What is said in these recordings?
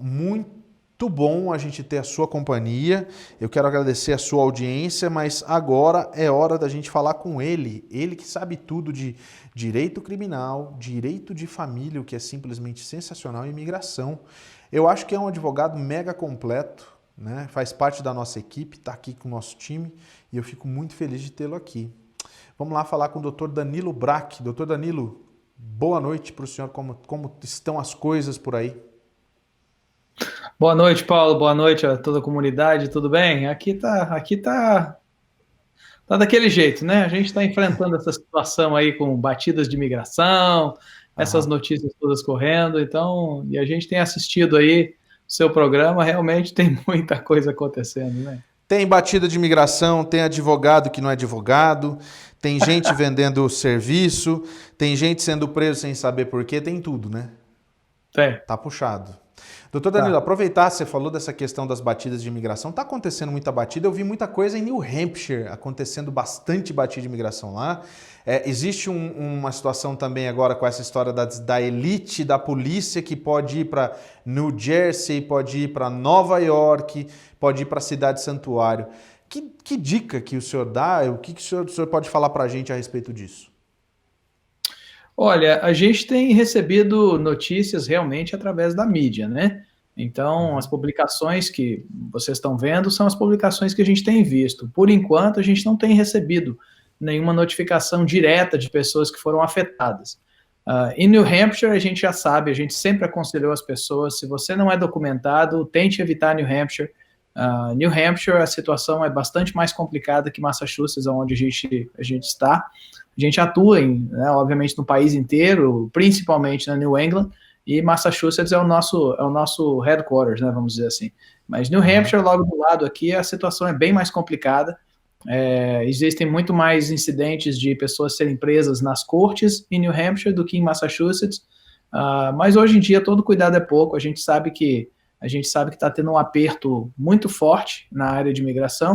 muito bom a gente ter a sua companhia. Eu quero agradecer a sua audiência, mas agora é hora da gente falar com ele que sabe tudo de direito criminal, direito de família, o que é simplesmente sensacional, e imigração. Eu acho que é um advogado mega completo, né? Faz parte da nossa equipe, está aqui com o nosso time e eu fico muito feliz de tê-lo aqui. Vamos lá falar com o Dr. Danilo Brack. Dr. Danilo, boa noite para o senhor, como estão as coisas por aí? Boa noite, Paulo. Boa noite a toda a comunidade. Tudo bem? Aqui tá daquele jeito, né? A gente está enfrentando essa situação aí com batidas de imigração, essas Aham. notícias todas correndo. Então, e a gente tem assistido aí o seu programa. Realmente tem muita coisa acontecendo, né? Tem batida de imigração, tem advogado que não é advogado, tem gente vendendo serviço, tem gente sendo preso sem saber por quê, tem tudo, né? Tem, Tá puxado. Doutor Danilo, tá. aproveitar, você falou dessa questão das batidas de imigração. Tá acontecendo muita batida, eu vi muita coisa em New Hampshire, acontecendo bastante batida de imigração lá. Existe uma situação também agora com essa história da elite da polícia que pode ir para New Jersey, pode ir para Nova York, pode ir para a cidade santuário. Que dica que o senhor dá? O que o senhor pode falar para a gente a respeito disso? Olha, a gente tem recebido notícias realmente através da mídia, né? Então, as Uhum. publicações que vocês estão vendo são as publicações que a gente tem visto. Por enquanto, a gente não tem recebido nenhuma notificação direta de pessoas que foram afetadas. Em New Hampshire, a gente já sabe, a gente sempre aconselhou as pessoas, se você não é documentado, tente evitar New Hampshire. New Hampshire, a situação é bastante mais complicada que Massachusetts, onde a gente está. A gente atua, né, obviamente, no país inteiro, principalmente na New England, e Massachusetts é o nosso headquarters, né, vamos dizer assim. Mas New Aham. Hampshire, logo do lado aqui, a situação é bem mais complicada. Existem muito mais incidentes de pessoas serem presas nas cortes em New Hampshire do que em Massachusetts. Mas hoje em dia todo cuidado é pouco. A gente sabe que está tendo um aperto muito forte na área de imigração.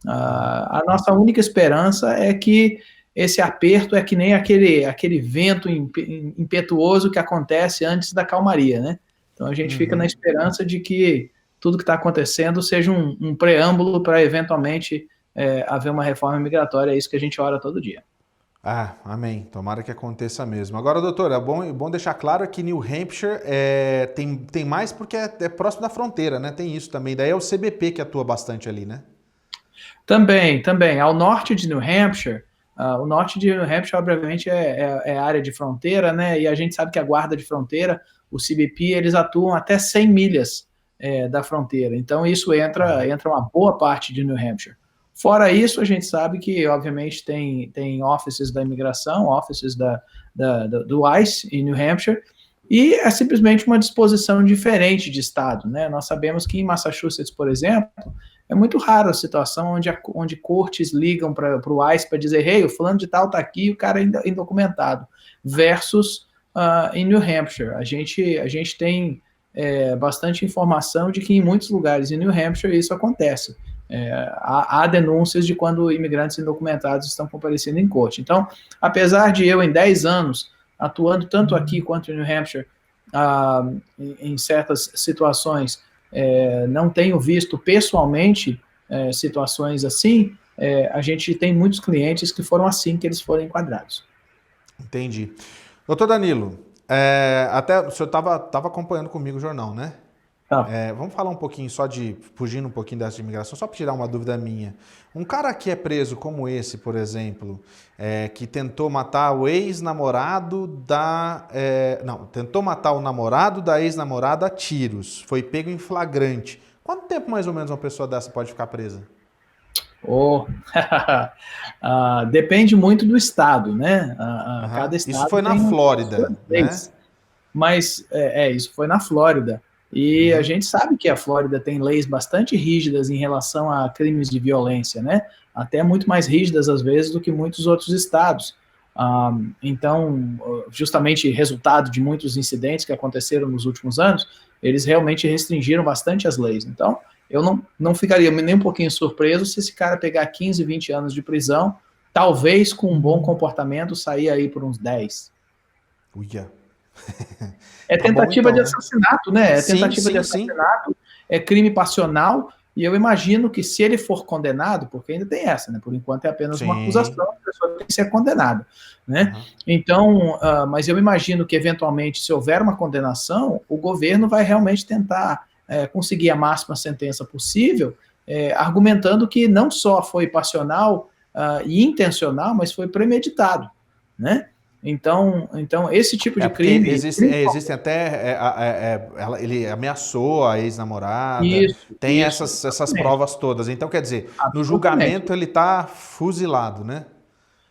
Uhum. A nossa única esperança é que esse aperto é que nem aquele vento impetuoso que acontece antes da calmaria, né? Então a gente fica na Uhum. esperança de que tudo que está acontecendo seja um preâmbulo para eventualmente haver uma reforma migratória. É isso que a gente ora todo dia. Ah, amém. Tomara que aconteça mesmo. Agora, doutor, é bom deixar claro que New Hampshire tem mais porque é próximo da fronteira, né? Tem isso também. Daí é o CBP que atua bastante ali, né? Também, ao norte de New Hampshire, o norte de New Hampshire, obviamente, é área de fronteira, né? E a gente sabe que a guarda de fronteira, o CBP, eles atuam até 100 milhas da fronteira. Então, isso Uhum. entra uma boa parte de New Hampshire. Fora isso, a gente sabe que, obviamente, tem offices da imigração, offices do ICE em New Hampshire, e é simplesmente uma disposição diferente de estado, né? Nós sabemos que em Massachusetts, por exemplo, é muito raro a situação onde cortes ligam para o ICE para dizer, hey, o fulano de tal está aqui e o cara é indocumentado, versus em New Hampshire. A gente tem bastante informação de que em muitos lugares em New Hampshire isso acontece. Há denúncias de quando imigrantes indocumentados estão comparecendo em corte. Então, apesar de eu, em 10 anos, atuando tanto aqui quanto em New Hampshire, em certas situações, não tenho visto pessoalmente situações assim, a gente tem muitos clientes que foram assim que eles foram enquadrados. Entendi. Doutor Danilo, até o senhor estava acompanhando comigo o jornal, né? Tá. Vamos falar um pouquinho só fugindo um pouquinho dessa de imigração, só para tirar uma dúvida minha. Um cara que é preso como esse, por exemplo, que tentou matar o ex-namorado não, tentou matar o namorado da ex-namorada a tiros, foi pego em flagrante. Quanto tempo mais ou menos uma pessoa dessa pode ficar presa? Oh. Depende muito do estado, né? Aham. Cada Isso estado foi na tem suas Flórida, né? leis. Mas isso foi na Flórida. E a Uhum. gente sabe que a Flórida tem leis bastante rígidas em relação a crimes de violência, né? Até muito mais rígidas, às vezes, do que muitos outros estados. Então, justamente resultado de muitos incidentes que aconteceram nos últimos anos, eles realmente restringiram bastante as leis. Então, eu não ficaria nem um pouquinho surpreso se esse cara pegar 15, 20 anos de prisão, talvez com um bom comportamento sair aí por uns 10. Uia. É Tá bom tentativa então, de né? assassinato, né? É Sim, tentativa de sim, sim. assassinato, é crime passional, e eu imagino que se ele for condenado, porque ainda tem essa, né? Por enquanto é apenas uma Sim. acusação, a pessoa tem que ser condenada, né? Aham. Então, mas eu imagino que eventualmente, se houver uma condenação, o governo vai realmente tentar conseguir a máxima sentença possível, argumentando que não só foi passional e intencional, mas foi premeditado, né? Então, esse tipo É de porque crime, existem até. Ele ameaçou a ex-namorada, tem isso, essas exatamente, provas todas. Então, quer dizer, no absolutamente. julgamento ele tá fuzilado, né?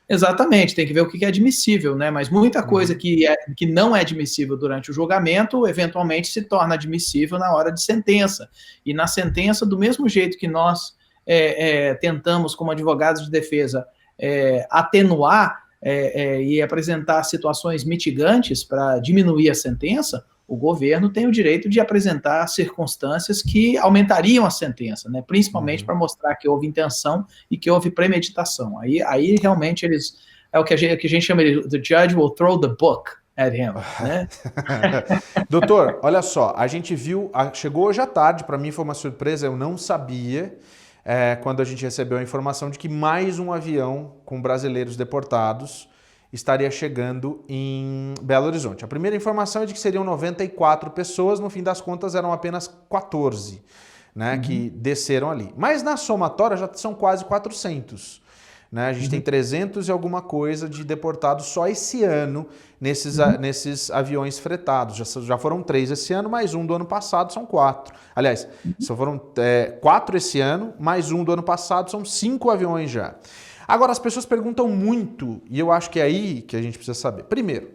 Exatamente, tem que ver o que é admissível, né? Mas muita coisa Uhum. que não é admissível durante o julgamento, eventualmente se torna admissível na hora de sentença. E na sentença, do mesmo jeito que nós tentamos, como advogados de defesa, atenuar e apresentar situações mitigantes para diminuir a sentença, o governo tem o direito de apresentar circunstâncias que aumentariam a sentença, né? Principalmente Uhum. para mostrar que houve intenção e que houve premeditação. Aí realmente eles é o que a gente chama de the judge will throw the book at him, né? Doutor, olha só, a gente viu, chegou hoje à tarde, para mim foi uma surpresa, eu não sabia, quando a gente recebeu a informação de que mais um avião com brasileiros deportados estaria chegando em Belo Horizonte. A primeira informação é de que seriam 94 pessoas, no fim das contas eram apenas 14, né, que desceram ali. Mas na somatória já são quase 400. Né? A gente tem 300 e alguma coisa de deportados só esse ano nesses aviões fretados. Já foram 3 esse ano, mais um do ano passado, são 4. Aliás, só foram 4 esse ano, mais um do ano passado, são 5 aviões já. Agora, as pessoas perguntam muito, e eu acho que é aí que a gente precisa saber. Primeiro,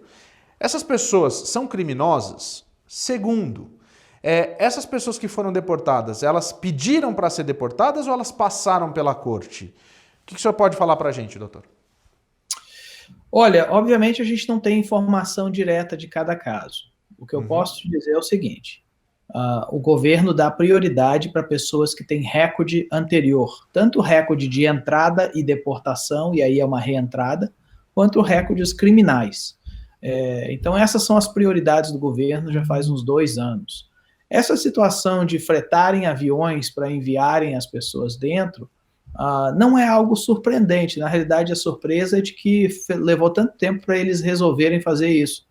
essas pessoas são criminosas? Segundo, essas pessoas que foram deportadas, elas pediram para ser deportadas ou elas passaram pela corte? O que o senhor pode falar para a gente, doutor? Olha, obviamente a gente não tem informação direta de cada caso. O que eu posso te dizer é o seguinte: o governo dá prioridade para pessoas que têm recorde anterior, tanto recorde de entrada e deportação, e aí é uma reentrada, quanto recordes criminais. Então, essas são as prioridades do governo já faz uns 2 anos. Essa situação de fretarem aviões para enviarem as pessoas dentro não é algo surpreendente. Na realidade, a surpresa é de que levou tanto tempo para eles resolverem fazer isso.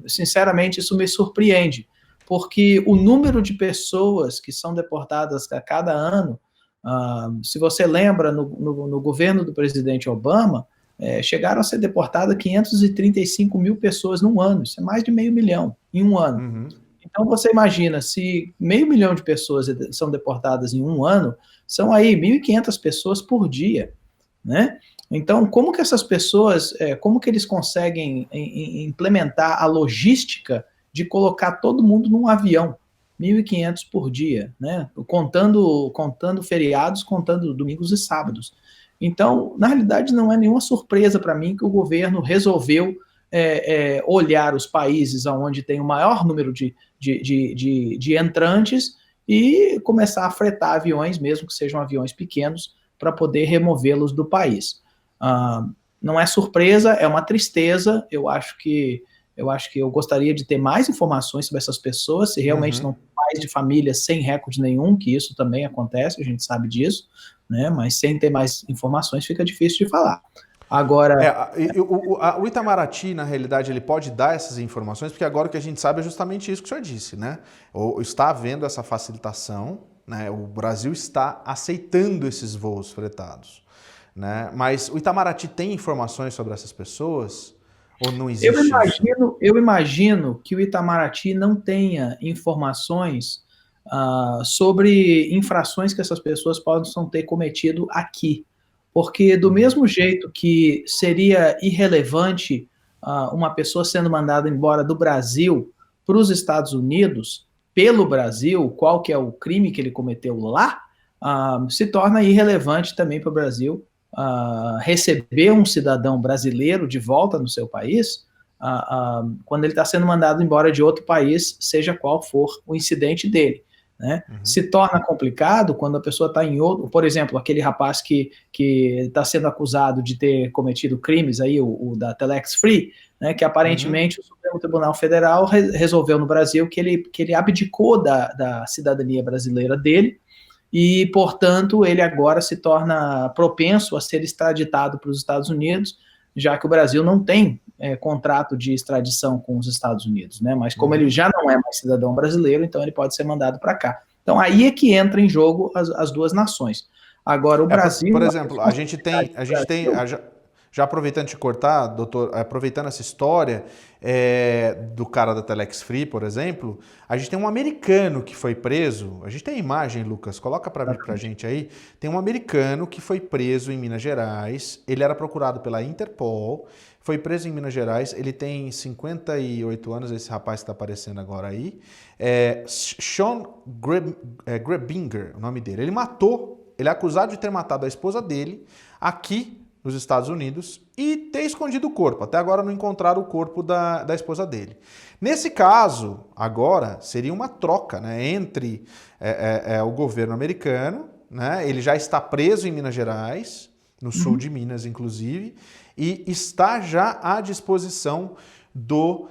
Sinceramente, isso me surpreende, porque o número de pessoas que são deportadas a cada ano, se você lembra, no governo do presidente Obama, chegaram a ser deportadas 535 mil pessoas num ano. Isso é mais de 500 mil em um ano. Então, você imagina, se 500 mil de pessoas são deportadas em um ano, são aí 1.500 pessoas por dia, né? Então, como que essas pessoas, como que eles conseguem implementar a logística de colocar todo mundo num avião? 1.500 por dia, né? Contando feriados, contando domingos e sábados. Então, na realidade, não é nenhuma surpresa para mim que o governo resolveu olhar os países onde tem o maior número de entrantes e começar a fretar aviões, mesmo que sejam aviões pequenos, para poder removê-los do país. Não é surpresa, é uma tristeza. Eu acho que eu gostaria de ter mais informações sobre essas pessoas, se realmente não tem pais de família sem recorde nenhum, que isso também acontece, a gente sabe disso, né? Mas sem ter mais informações fica difícil de falar. Agora, O Itamaraty, na realidade, ele pode dar essas informações, porque agora o que a gente sabe é justamente isso que o senhor disse, né? Está havendo essa facilitação, né? O Brasil está aceitando esses voos fretados, né? Mas o Itamaraty tem informações sobre essas pessoas? Ou não existe isso? eu imagino que o Itamaraty não tenha informações sobre infrações que essas pessoas possam ter cometido aqui. Porque do mesmo jeito que seria irrelevante uma pessoa sendo mandada embora do Brasil para os Estados Unidos, pelo Brasil, qual que é o crime que ele cometeu lá, se torna irrelevante também para o Brasil receber um cidadão brasileiro de volta no seu país, quando ele está sendo mandado embora de outro país, seja qual for o incidente dele. né? Se torna complicado quando a pessoa está em outro, por exemplo, aquele rapaz que está sendo acusado de ter cometido crimes aí, o da Telex Free, né, que aparentemente o Supremo Tribunal Federal resolveu no Brasil que ele abdicou da cidadania brasileira dele e, portanto, ele agora se torna propenso a ser extraditado para os Estados Unidos, já que o Brasil não tem contrato de extradição com os Estados Unidos, né? Mas como ele já não é mais cidadão brasileiro, então ele pode ser mandado para cá. Então aí é que entra em jogo as duas nações. Agora o Brasil... Por exemplo, a gente tem já aproveitando de cortar, doutor, aproveitando essa história do cara da Telex Free, por exemplo, a gente tem um americano que foi preso, a gente tem a imagem, Lucas, coloca pra gente aí, tem um americano que foi preso em Minas Gerais, ele era procurado pela Interpol, foi preso em Minas Gerais, ele tem 58 anos, esse rapaz que está aparecendo agora aí, Sean Grebinger, o nome dele, ele é acusado de ter matado a esposa dele aqui nos Estados Unidos e ter escondido o corpo. Até agora não encontraram o corpo da esposa dele. Nesse caso, agora, seria uma troca, né, entre o governo americano, né, ele já está preso em Minas Gerais, no sul de Minas, inclusive, e está já à disposição do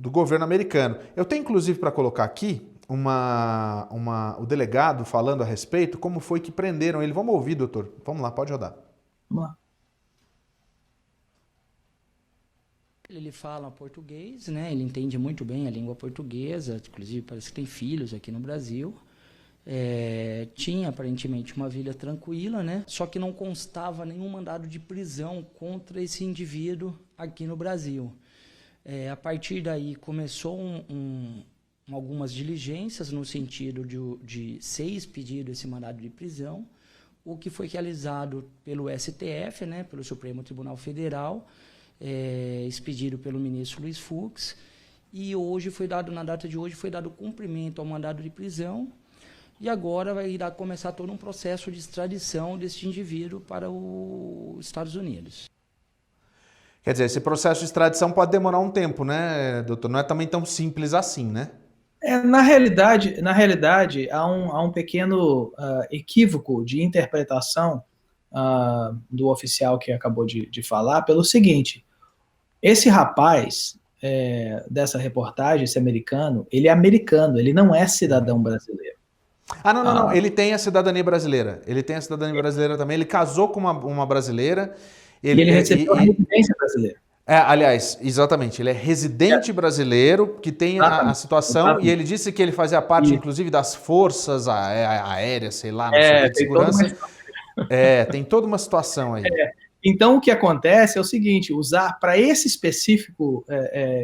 governo americano. Eu tenho, inclusive, para colocar aqui, o delegado falando a respeito, como foi que prenderam ele. Vamos ouvir, doutor. Vamos lá, pode rodar. Vamos lá. Ele fala português, né? Ele entende muito bem a língua portuguesa, inclusive parece que tem filhos aqui no Brasil. Tinha aparentemente uma vida tranquila, né? Só que não constava nenhum mandado de prisão contra esse indivíduo aqui no Brasil. A partir daí começou algumas diligências no sentido de ser expedido esse mandado de prisão, o que foi realizado pelo STF, né, pelo Supremo Tribunal Federal, expedido pelo ministro Luiz Fux, e na data de hoje foi dado cumprimento ao mandado de prisão, e agora começar todo um processo de extradição deste indivíduo para os Estados Unidos. Quer dizer, esse processo de extradição pode demorar um tempo, né, doutor? Não é também tão simples assim, né? Na realidade, há um pequeno equívoco de interpretação do oficial que acabou de falar, pelo seguinte: esse rapaz dessa reportagem, esse americano, ele não é cidadão brasileiro. Não, ele tem a cidadania brasileira. Ele tem a cidadania brasileira também. Ele casou com uma brasileira. E ele recebeu a residência brasileira. Aliás, exatamente, ele é residente brasileiro que tem a situação, e ele disse que ele fazia parte, inclusive, das forças aéreas, sei lá, não sei, de segurança. Tem toda uma situação aí. Então, o que acontece é o seguinte: usar para esse específico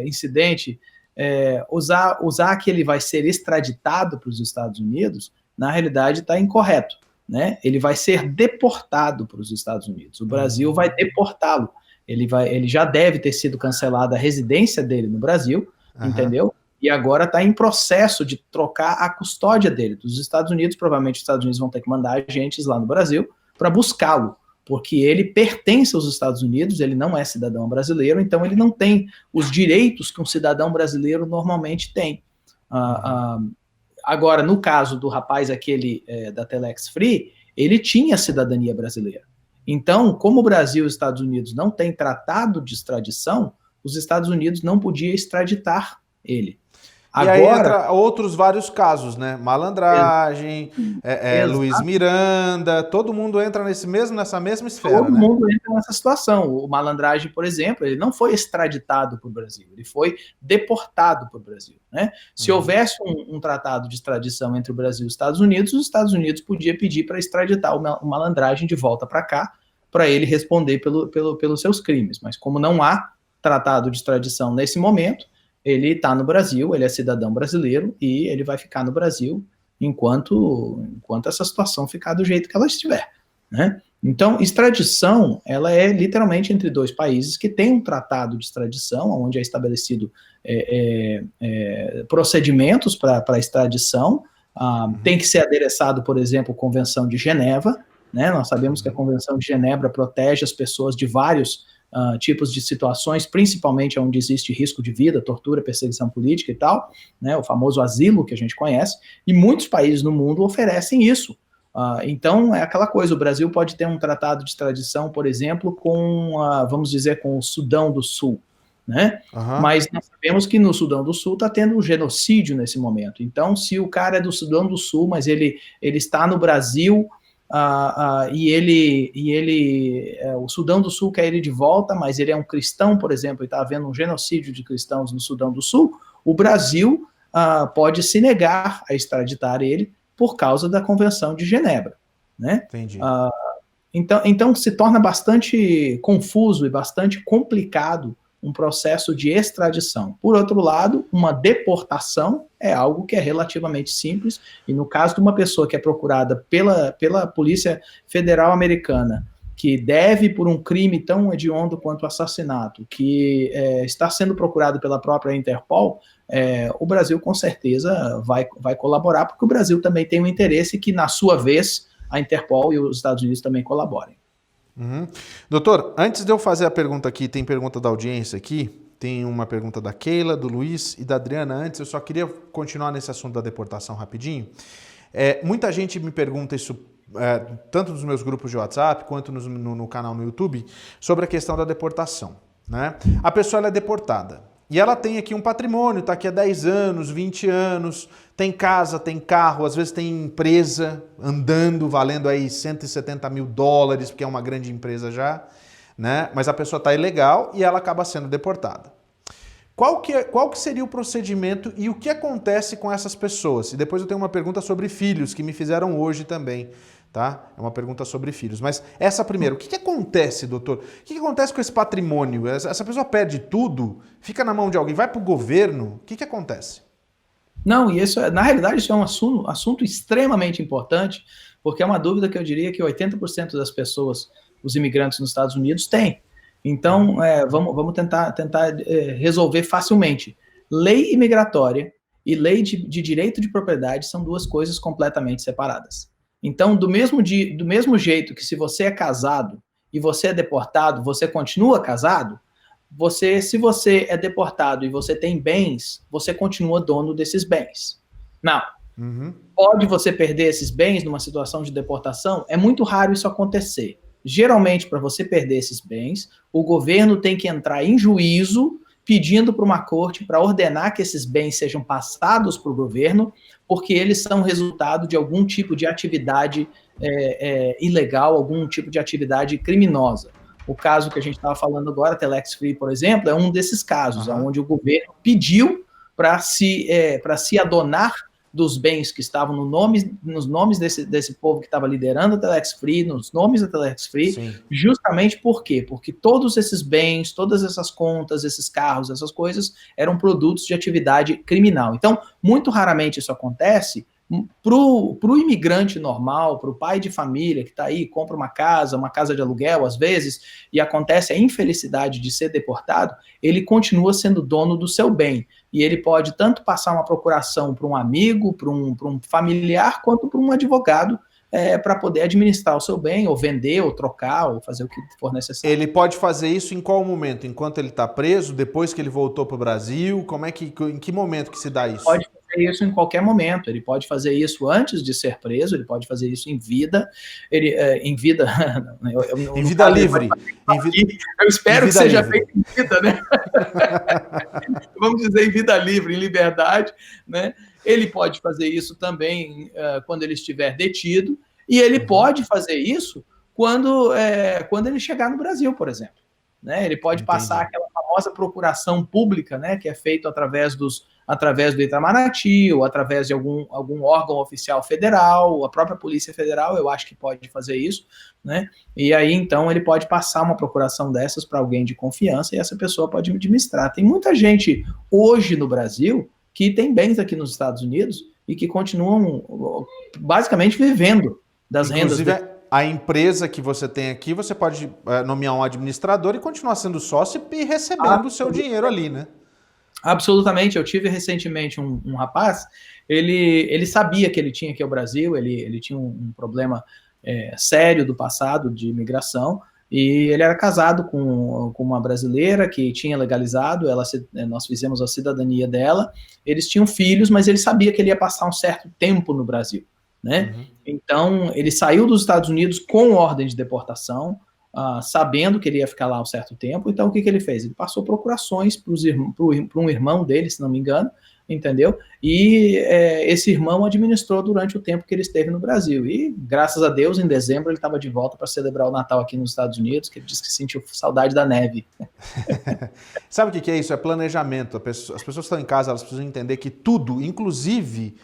incidente, usar que ele vai ser extraditado para os Estados Unidos, na realidade está incorreto, né? Ele vai ser deportado para os Estados Unidos. O Brasil vai deportá-lo. Ele já deve ter sido cancelada a residência dele no Brasil, entendeu? E agora está em processo de trocar a custódia dele dos Estados Unidos. Provavelmente os Estados Unidos vão ter que mandar agentes lá no Brasil para buscá-lo, porque ele pertence aos Estados Unidos, ele não é cidadão brasileiro, então ele não tem os direitos que um cidadão brasileiro normalmente tem. Agora, no caso do rapaz aquele da Telex Free, ele tinha cidadania brasileira. Então, como o Brasil e os Estados Unidos não têm tratado de extradição, os Estados Unidos não podiam extraditar ele. E aí entra outros vários casos, né? Malandragem, Luiz Miranda, todo mundo entra nessa mesma esfera. Todo mundo entra nessa situação. O Malandragem, por exemplo, ele não foi extraditado para o Brasil, ele foi deportado para o Brasil, né? Se houvesse um tratado de extradição entre o Brasil e os Estados Unidos podiam pedir para extraditar o Malandragem de volta para cá, para ele responder pelos seus crimes. Mas como não há tratado de extradição nesse momento, ele está no Brasil, ele é cidadão brasileiro e ele vai ficar no Brasil enquanto essa situação ficar do jeito que ela estiver, né? Então, extradição, ela é literalmente entre dois países que têm um tratado de extradição, onde é estabelecido procedimentos para extradição. Tem que ser adereçado, por exemplo, a Convenção de Genebra, né? Nós sabemos que a Convenção de Genebra protege as pessoas de vários tipos de situações, principalmente onde existe risco de vida, tortura, perseguição política e tal, né, o famoso asilo que a gente conhece, e muitos países no mundo oferecem isso. Então, é aquela coisa, o Brasil pode ter um tratado de extradição, por exemplo, vamos dizer, com o Sudão do Sul, né? Mas nós sabemos que no Sudão do Sul está tendo um genocídio nesse momento. Então, se o cara é do Sudão do Sul, mas ele está no Brasil, o Sudão do Sul quer ele de volta, mas ele é um cristão, por exemplo, e está havendo um genocídio de cristãos no Sudão do Sul, o Brasil pode se negar a extraditar ele por causa da Convenção de Genebra, né? Entendi. Então se torna bastante confuso e bastante complicado um processo de extradição. Por outro lado, uma deportação é algo que é relativamente simples, e no caso de uma pessoa que é procurada pela Polícia Federal Americana, que deve por um crime tão hediondo quanto o assassinato, que está sendo procurado pela própria Interpol, o Brasil com certeza vai colaborar, porque o Brasil também tem um interesse que, na sua vez, a Interpol e os Estados Unidos também colaborem. Uhum. Doutor, antes de eu fazer a pergunta aqui, tem pergunta da audiência aqui, tem uma pergunta da Keila, do Luiz e da Adriana. Antes, eu só queria continuar nesse assunto da deportação rapidinho. Muita gente me pergunta isso, tanto nos meus grupos de WhatsApp, quanto no canal no YouTube, sobre a questão da deportação, né? A pessoa ela é deportada e ela tem aqui um patrimônio, está aqui há 10 anos, 20 anos, tem casa, tem carro, às vezes tem empresa andando, valendo aí $170 mil, porque é uma grande empresa já, né? Mas a pessoa está ilegal e ela acaba sendo deportada. Qual que seria o procedimento e o que acontece com essas pessoas? E depois eu tenho uma pergunta sobre filhos, que me fizeram hoje também, tá? É uma pergunta sobre filhos. Mas essa primeiro, o que acontece, doutor? O que acontece com esse patrimônio? Essa pessoa perde tudo? Fica na mão de alguém? Vai para o governo? O que acontece? Não, e isso, na realidade, isso é um assunto extremamente importante, porque é uma dúvida que eu diria que 80% das pessoas, os imigrantes nos Estados Unidos, têm. Então, vamos tentar resolver facilmente. Lei imigratória e lei de direito de propriedade são duas coisas completamente separadas. Então, do mesmo jeito que se você é casado e você é deportado, você continua casado, se você é deportado e você tem bens, você continua dono desses bens. Não. Pode você perder esses bens numa situação de deportação? É muito raro isso acontecer. Geralmente, para você perder esses bens, o governo tem que entrar em juízo pedindo para uma corte para ordenar que esses bens sejam passados para o governo, porque eles são resultado de algum tipo de atividade ilegal, algum tipo de atividade criminosa. O caso que a gente estava falando agora, Telex Free, por exemplo, é um desses casos, onde o governo pediu para se adonar dos bens que estavam nos nomes desse povo que estava liderando a Telex Free, nos nomes da Telex Free. Sim. Justamente por quê? Porque todos esses bens, todas essas contas, esses carros, essas coisas, eram produtos de atividade criminal. Então, muito raramente isso acontece. Para o imigrante normal, para o pai de família que está aí, compra uma casa de aluguel às vezes, e acontece a infelicidade de ser deportado, ele continua sendo dono do seu bem. E ele pode tanto passar uma procuração para um amigo, para um familiar, quanto para um advogado, para poder administrar o seu bem, ou vender, ou trocar, ou fazer o que for necessário. Ele pode fazer isso em qual momento? Enquanto ele está preso? Depois que ele voltou para o Brasil? Em que momento que se dá isso? Pode fazer isso em qualquer momento. Ele pode fazer isso antes de ser preso, ele pode fazer isso em vida. Em vida livre. Eu espero que seja feito em vida, né? Vamos dizer em vida livre, em liberdade, né? Ele pode fazer isso também quando ele estiver detido, e ele pode fazer isso quando ele chegar no Brasil, por exemplo. Né? Ele pode passar aquela famosa procuração pública, né, que é feito através do Itamaraty, ou através de algum órgão oficial federal, a própria Polícia Federal, eu acho que pode fazer isso, né? E aí, então, ele pode passar uma procuração dessas para alguém de confiança e essa pessoa pode administrar. Tem muita gente hoje no Brasil que tem bens aqui nos Estados Unidos e que continuam basicamente vivendo das rendas. A empresa que você tem aqui, você pode nomear um administrador e continuar sendo sócio e recebendo o seu dinheiro ali, né? Absolutamente. Eu tive recentemente um rapaz, ele sabia que ele tinha aqui ao Brasil, ele tinha um problema sério do passado de imigração, e ele era casado com uma brasileira que tinha legalizado, nós fizemos a cidadania dela, eles tinham filhos, mas ele sabia que ele ia passar um certo tempo no Brasil, né? Uhum. Então, ele saiu dos Estados Unidos com ordem de deportação, sabendo que ele ia ficar lá um certo tempo. Então, o que ele fez? Ele passou procurações para um irmão dele, se não me engano, entendeu? E esse irmão administrou durante o tempo que ele esteve no Brasil. E, graças a Deus, em dezembro, ele estava de volta para celebrar o Natal aqui nos Estados Unidos, que ele disse que sentiu saudade da neve. Sabe o que é isso? É planejamento. As pessoas que estão em casa, elas precisam entender que tudo, inclusive...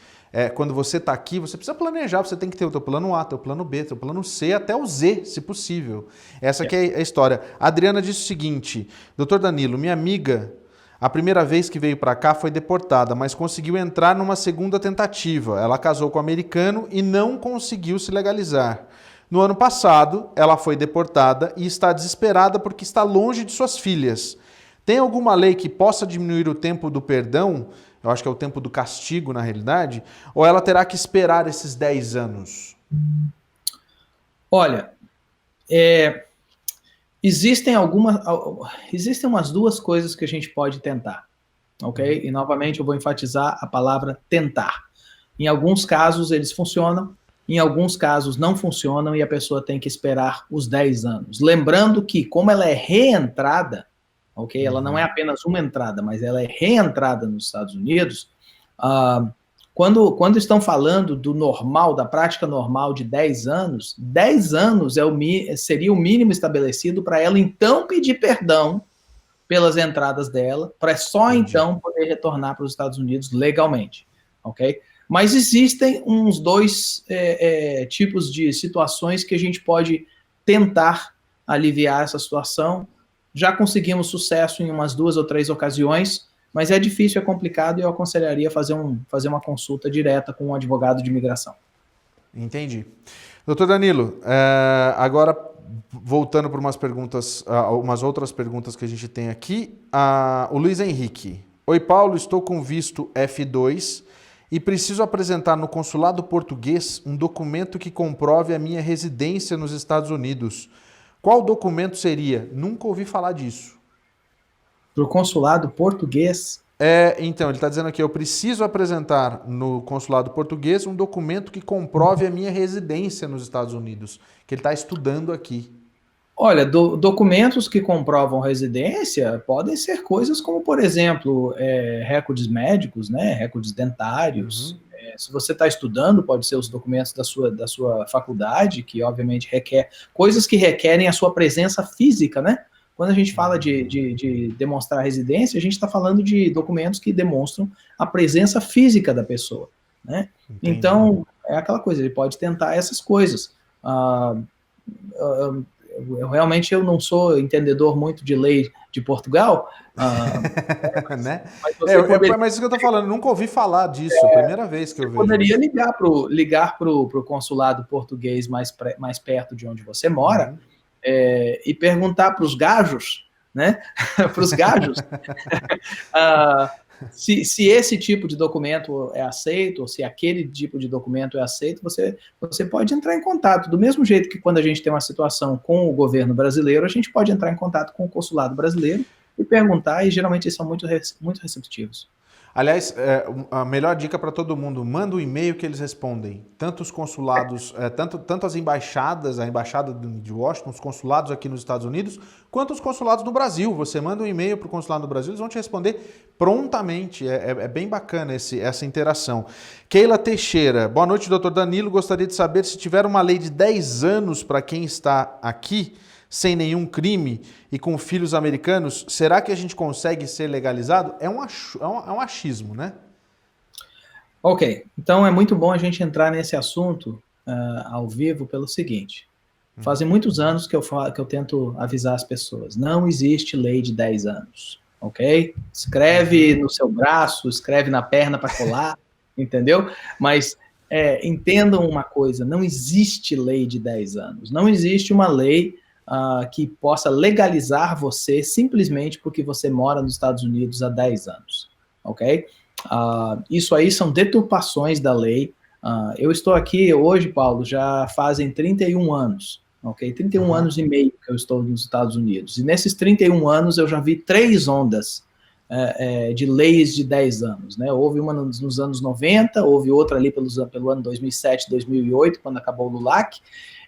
quando você está aqui, você precisa planejar, você tem que ter o teu plano A, teu plano B, teu plano C, até o Z, se possível. Essa que é a história. A Adriana disse o seguinte: Dr. Danilo, minha amiga, a primeira vez que veio para cá foi deportada, mas conseguiu entrar numa segunda tentativa. Ela casou com um americano e não conseguiu se legalizar. No ano passado, ela foi deportada e está desesperada porque está longe de suas filhas. Tem alguma lei que possa diminuir o tempo do perdão? Eu acho que é o tempo do castigo, na realidade. Ou ela terá que esperar esses 10 anos? Olha, existem umas duas coisas que a gente pode tentar, ok? E, novamente, eu vou enfatizar a palavra tentar. Em alguns casos, eles funcionam. Em alguns casos, não funcionam e a pessoa tem que esperar os 10 anos. Lembrando que, como ela é reentrada, ok? Ela não é apenas uma entrada, mas ela é reentrada nos Estados Unidos. Quando estão falando do normal, da prática normal de 10 anos, 10 anos seria o mínimo estabelecido para ela, então, pedir perdão pelas entradas dela, para só então poder retornar para os Estados Unidos legalmente, ok? Mas existem uns dois tipos de situações que a gente pode tentar aliviar essa situação. Já conseguimos sucesso em umas 2 ou 3 ocasiões, mas é difícil, é complicado, e eu aconselharia fazer uma consulta direta com um advogado de imigração. Entendi. Doutor Danilo, agora voltando para umas outras perguntas que a gente tem aqui. O Luiz Henrique. Oi, Paulo, estou com visto F2 e preciso apresentar no consulado português um documento que comprove a minha residência nos Estados Unidos. Qual documento seria? Nunca ouvi falar disso. Para o consulado português? Então, ele está dizendo aqui, eu preciso apresentar no consulado português um documento que comprove a minha residência nos Estados Unidos, que ele está estudando aqui. Olha, documentos que comprovam residência podem ser coisas como, por exemplo, recordes médicos, né, recordes dentários. Se você está estudando, pode ser os documentos da sua faculdade, que obviamente coisas que requerem a sua presença física, né? Quando a gente fala de demonstrar residência, a gente está falando de documentos que demonstram a presença física da pessoa, né? Entendi. Então, é aquela coisa, ele pode tentar essas coisas. Realmente eu não sou entendedor muito de lei de Portugal. Né? Mas isso que eu estou falando, nunca ouvi falar disso, é a primeira vez que eu vejo. Poderia ligar pro consulado português mais perto de onde você mora, e perguntar para os gajos, né? Para os gajos, se esse tipo de documento é aceito, ou se aquele tipo de documento é aceito, você pode entrar em contato. Do mesmo jeito que quando a gente tem uma situação com o governo brasileiro, a gente pode entrar em contato com o consulado brasileiro e perguntar, e geralmente eles são muito receptivos. Aliás, a melhor dica para todo mundo, manda um e-mail que eles respondem. Tanto os consulados, tanto as embaixadas, a embaixada de Washington, os consulados aqui nos Estados Unidos, quanto os consulados no Brasil. Você manda um e-mail para o consulado do Brasil, eles vão te responder prontamente. É bem bacana essa interação. Keila Teixeira, boa noite, doutor Danilo. Gostaria de saber se tiver uma lei de 10 anos para quem está aqui, sem nenhum crime e com filhos americanos, será que a gente consegue ser legalizado? É um achismo, né? Ok, então é muito bom a gente entrar nesse assunto ao vivo pelo seguinte. Fazem muitos anos que eu tento avisar as pessoas, não existe lei de 10 anos, ok? Escreve no seu braço, escreve na perna para colar, entendeu? Mas entendam uma coisa, não existe lei de 10 anos, não existe uma lei que possa legalizar você simplesmente porque você mora nos Estados Unidos há 10 anos, ok? Isso aí são deturpações da lei. Eu estou aqui hoje, Paulo, já fazem 31 anos, ok? 31 anos e meio que eu estou nos Estados Unidos. E nesses 31 anos eu já vi 3 ondas de leis de 10 anos, né? Houve uma nos anos 90, houve outra ali pelo ano 2007, 2008, quando acabou o LULAC,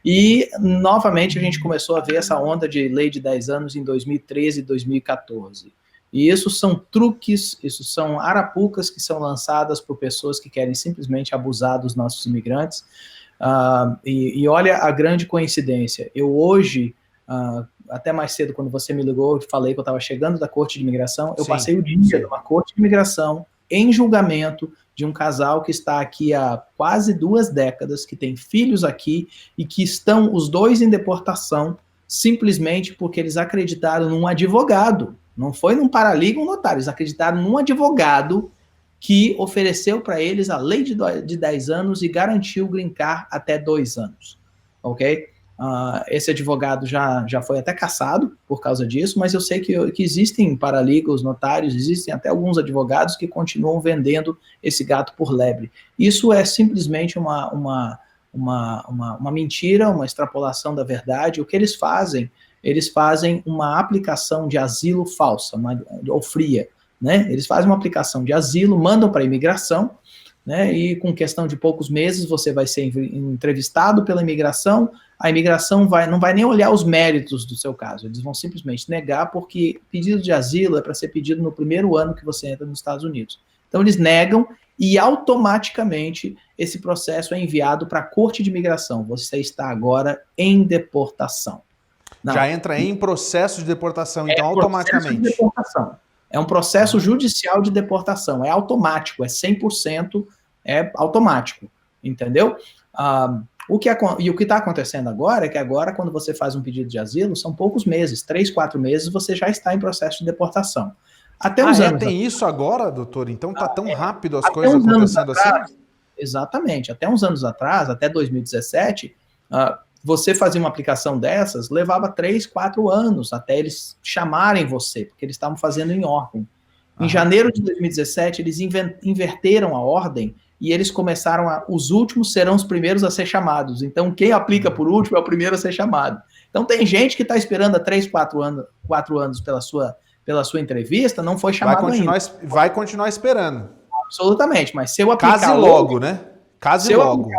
e novamente a gente começou a ver essa onda de lei de 10 anos em 2013 e 2014. E isso são truques, isso são arapucas que são lançadas por pessoas que querem simplesmente abusar dos nossos imigrantes. E olha a grande coincidência. Eu hoje, até mais cedo, quando você me ligou, eu falei que eu estava chegando da Corte de Imigração, eu passei o dia numa Corte de Imigração, em julgamento de um casal que está aqui há quase 2 décadas, que tem filhos aqui e que estão os dois em deportação simplesmente porque eles acreditaram num advogado. Não foi num paralegal ou notário, eles acreditaram num advogado que ofereceu para eles a lei de 10 anos e garantiu o green card até 2 anos, ok? Esse advogado já foi até cassado por causa disso, mas eu sei que existem paralegals, notários, existem até alguns advogados que continuam vendendo esse gato por lebre. Isso é simplesmente uma mentira, uma extrapolação da verdade. O que eles fazem uma aplicação de asilo falsa, ou fria, né? Eles fazem uma aplicação de asilo, mandam para a imigração, né? E com questão de poucos meses você vai ser entrevistado pela imigração, a imigração não vai nem olhar os méritos do seu caso, eles vão simplesmente negar, porque pedido de asilo é para ser pedido no primeiro ano que você entra nos Estados Unidos. Então eles negam e automaticamente esse processo é enviado para a Corte de Imigração. Você está agora em deportação. Já entra em processo de deportação, então automaticamente. De deportação. É um processo judicial de deportação, é automático, é 100% automático, entendeu? O que está acontecendo agora é que agora, quando você faz um pedido de asilo, são poucos meses, 3, 4 meses, você já está em processo de deportação. Até uns anos tem isso agora, doutor? Então tá tão rápido as coisas acontecendo assim? Exatamente. Até uns anos atrás, até 2017, você fazer uma aplicação dessas levava 3, 4 anos até eles chamarem você, porque eles estavam fazendo em ordem. Em janeiro de 2017, eles inverteram a ordem e eles começaram os últimos serão os primeiros a ser chamados. Então, quem aplica por último é o primeiro a ser chamado. Então, tem gente que está esperando há 3, 4 anos pela sua entrevista, não foi chamado ainda. Vai continuar esperando. Absolutamente, mas se eu aplicar Case logo, né? Case logo.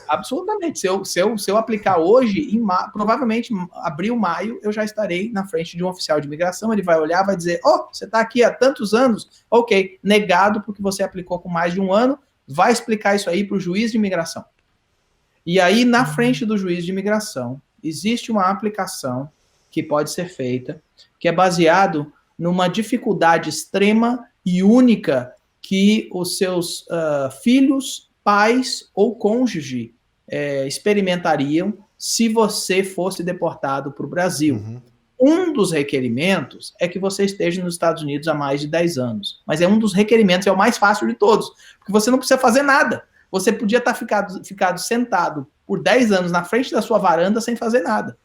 Absolutamente. Se eu aplicar hoje, provavelmente abril, maio, eu já estarei na frente de um oficial de imigração, ele vai olhar, vai dizer, você está aqui há tantos anos, ok, negado porque você aplicou com mais de 1 ano, vai explicar isso aí para o juiz de imigração. E aí, na frente do juiz de imigração, existe uma aplicação que pode ser feita, que é baseado numa dificuldade extrema e única que os seus filhos, pais ou cônjuge experimentariam se você fosse deportado para o Brasil. Um dos requerimentos é que você esteja nos Estados Unidos há mais de 10 anos. Mas é um dos requerimentos, é o mais fácil de todos, porque você não precisa fazer nada. Você podia estar ficado sentado por 10 anos na frente da sua varanda sem fazer nada.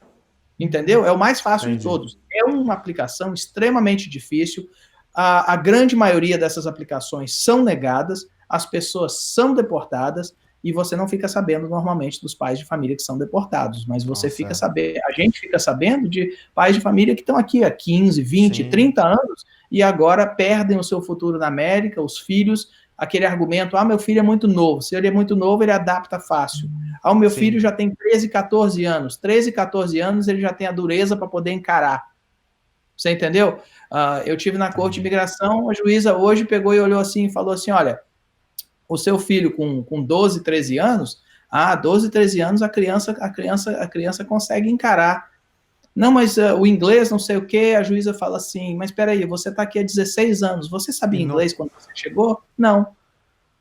Entendeu? É o mais fácil de todos. É uma aplicação extremamente difícil. A grande maioria dessas aplicações são negadas, as pessoas são deportadas, e você não fica sabendo normalmente dos pais de família que são deportados, mas você fica sabendo, a gente fica sabendo de pais de família que estão aqui há 15, 20, 30 anos e agora perdem o seu futuro na América, os filhos, aquele argumento, meu filho é muito novo, se ele é muito novo, ele adapta fácil. O meu filho já tem 13, 14 anos, 13, 14 anos, ele já tem a dureza para poder encarar. Você entendeu? Eu tive na Corte de Imigração, a juíza hoje pegou e olhou assim e falou assim, olha, o seu filho com 12, 13 anos, 12, 13 anos a criança consegue encarar. Não, mas o inglês, não sei o quê, a juíza fala assim, mas espera aí, você está aqui há 16 anos, você sabia inglês quando você chegou? Não.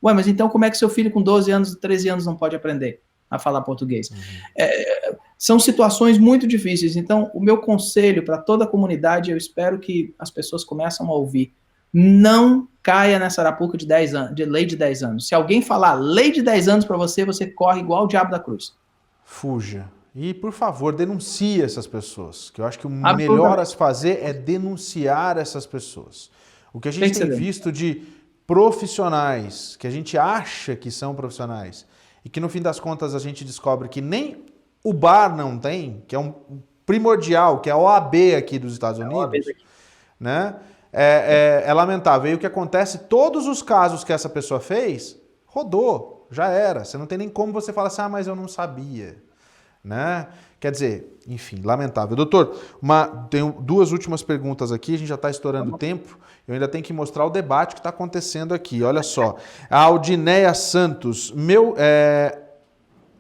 Ué, mas então como é que seu filho com 12 anos, 13 anos não pode aprender a falar português? São situações muito difíceis, então o meu conselho para toda a comunidade, eu espero que as pessoas começem a ouvir, não caia nessa arapuca de 10 anos, de lei de 10 anos. Se alguém falar lei de 10 anos para você, você corre igual o diabo da cruz. Fuja. E, por favor, denuncie essas pessoas, que eu acho que o melhor a se fazer é denunciar essas pessoas. O que a gente tem visto de profissionais, que a gente acha que são profissionais, e que no fim das contas a gente descobre que nem o bar não tem, que é um primordial, que é a OAB aqui dos Estados Unidos, né? É lamentável. E o que acontece, todos os casos que essa pessoa fez, rodou, já era. Você não tem nem como você falar assim, mas eu não sabia, né? Quer dizer, enfim, lamentável. Doutor, tenho duas últimas perguntas aqui, a gente já está estourando o tempo, eu ainda tenho que mostrar o debate que está acontecendo aqui. Olha só, a Aldineia Santos,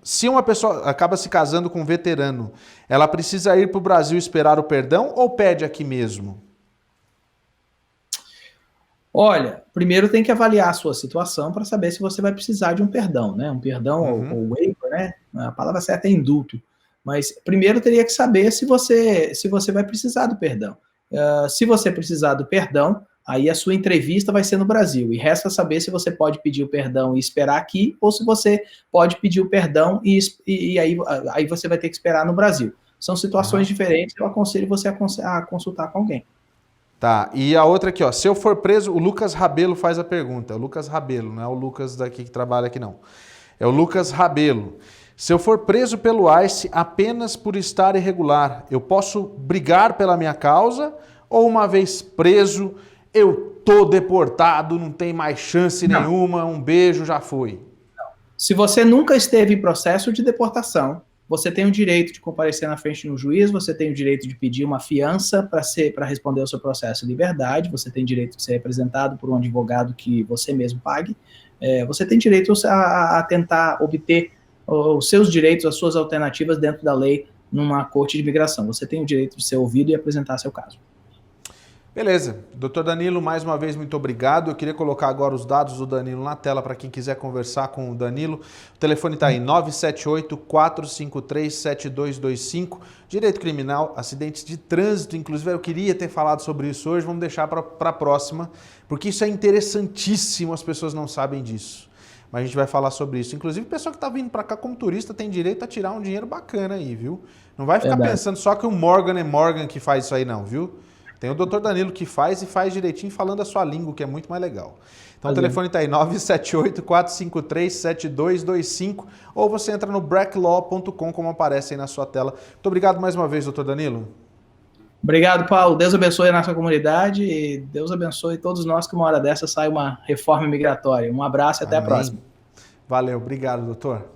se uma pessoa acaba se casando com um veterano, ela precisa ir para o Brasil esperar o perdão ou pede aqui mesmo? Olha, primeiro tem que avaliar a sua situação para saber se você vai precisar de um perdão, né? Um perdão ou waiver, né? A palavra certa é indulto. Mas primeiro teria que saber se você vai precisar do perdão. Se você precisar do perdão, aí a sua entrevista vai ser no Brasil. E resta saber se você pode pedir o perdão e esperar aqui, ou se você pode pedir o perdão e aí você vai ter que esperar no Brasil. São situações diferentes, eu aconselho você a consultar com alguém. Tá, e a outra aqui, ó, se eu for preso, o Lucas Rabelo faz a pergunta, o Lucas Rabelo, não é o Lucas daqui que trabalha aqui não, é o Lucas Rabelo. Se eu for preso pelo ICE apenas por estar irregular, eu posso brigar pela minha causa ou uma vez preso, eu tô deportado, não tem mais chance nenhuma, um beijo, já foi? Se você nunca esteve em processo de deportação, você tem o direito de comparecer na frente de um juiz, você tem o direito de pedir uma fiança para responder ao seu processo de liberdade, você tem direito de ser representado por um advogado que você mesmo pague, você tem direito a tentar obter os seus direitos, as suas alternativas dentro da lei numa corte de imigração. Você tem o direito de ser ouvido e apresentar seu caso. Beleza. Doutor Danilo, mais uma vez, muito obrigado. Eu queria colocar agora os dados do Danilo na tela para quem quiser conversar com o Danilo. O telefone está aí, 978-453-7225. Direito criminal, acidentes de trânsito. Inclusive, eu queria ter falado sobre isso hoje, vamos deixar para a próxima, porque isso é interessantíssimo, as pessoas não sabem disso. Mas a gente vai falar sobre isso. Inclusive, a pessoa que está vindo para cá como turista tem direito a tirar um dinheiro bacana aí, viu? Não vai ficar pensando só que o Morgan é Morgan que faz isso aí não, viu? Tem o Dr. Danilo que faz e faz direitinho falando a sua língua, que é muito mais legal. Então o telefone está aí, 978-453-7225, ou você entra no bracklaw.com, como aparece aí na sua tela. Muito obrigado mais uma vez, Dr. Danilo. Obrigado, Paulo. Deus abençoe a nossa comunidade e Deus abençoe todos nós que uma hora dessa sai uma reforma migratória. Um abraço e até a próxima. Valeu, obrigado, doutor.